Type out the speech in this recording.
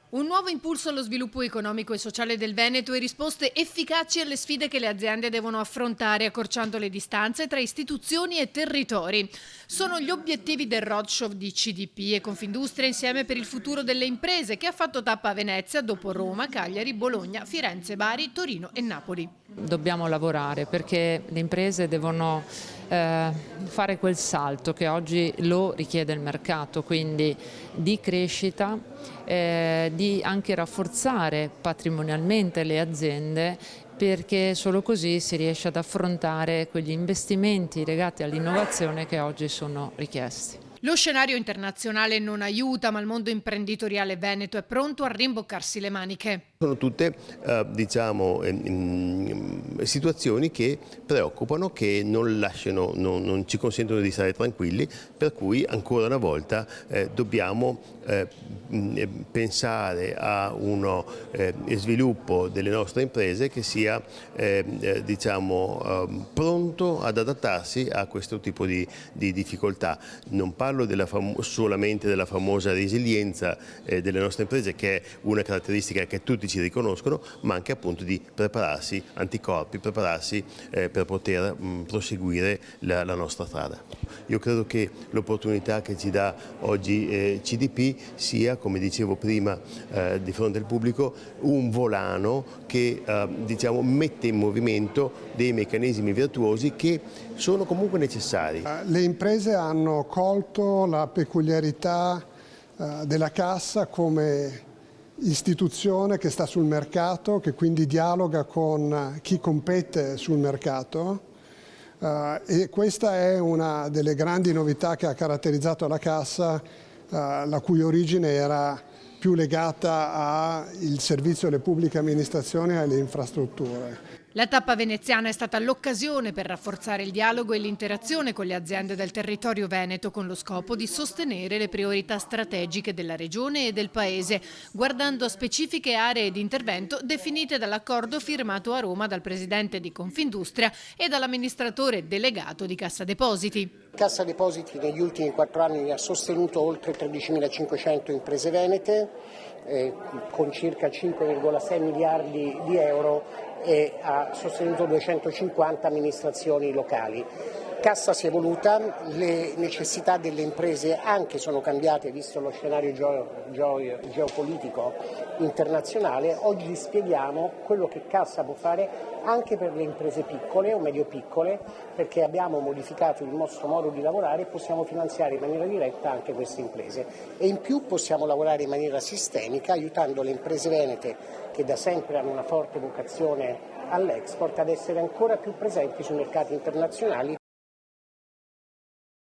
Un nuovo impulso allo sviluppo economico e sociale del Veneto e risposte efficaci alle sfide che le aziende devono affrontare, accorciando le distanze tra istituzioni e territori. Sono gli obiettivi del roadshow di CDP e Confindustria insieme per il futuro delle imprese, che ha fatto tappa a Venezia dopo Roma, Cagliari, Bologna, Firenze, Bari, Torino e Napoli. Dobbiamo lavorare perché le imprese devono fare quel salto che oggi lo richiede il mercato, quindi di crescita, di anche rafforzare patrimonialmente le aziende, perché solo così si riesce ad affrontare quegli investimenti legati all'innovazione che oggi sono richiesti. Lo scenario internazionale non aiuta, ma il mondo imprenditoriale veneto è pronto a rimboccarsi le maniche. Sono tutte situazioni che preoccupano, che non ci consentono di stare tranquilli, per cui ancora una volta dobbiamo pensare a uno sviluppo delle nostre imprese che sia pronto ad adattarsi a questo tipo di difficoltà. Non parlo solamente della famosa resilienza delle nostre imprese, che è una caratteristica che tutti ci riconoscono, ma anche appunto di prepararsi, anticorpi, prepararsi per poter proseguire la nostra strada. Io credo che l'opportunità che ci dà oggi CDP sia, come dicevo prima di fronte al pubblico, un volano che mette in movimento dei meccanismi virtuosi che sono comunque necessari. Le imprese hanno colto la peculiarità della Cassa come istituzione che sta sul mercato, che quindi dialoga con chi compete sul mercato, e questa è una delle grandi novità che ha caratterizzato la Cassa, la cui origine era più legata al servizio alle pubbliche amministrazioni e alle infrastrutture. La tappa veneziana è stata l'occasione per rafforzare il dialogo e l'interazione con le aziende del territorio veneto, con lo scopo di sostenere le priorità strategiche della regione e del paese, guardando a specifiche aree di intervento definite dall'accordo firmato a Roma dal presidente di Confindustria e dall'amministratore delegato di Cassa Depositi. Cassa Depositi negli ultimi 4 anni ha sostenuto oltre 13.500 imprese venete con circa 5,6 miliardi di euro e ha sostenuto 250 amministrazioni locali. Cassa si è evoluta, le necessità delle imprese anche sono cambiate visto lo scenario geopolitico internazionale. Oggi spieghiamo quello che Cassa può fare anche per le imprese piccole o medio-piccole, perché abbiamo modificato il nostro modo di lavorare e possiamo finanziare in maniera diretta anche queste imprese. E in più possiamo lavorare in maniera sistemica aiutando le imprese venete, che da sempre hanno una forte vocazione all'export, ad essere ancora più presenti sui mercati internazionali.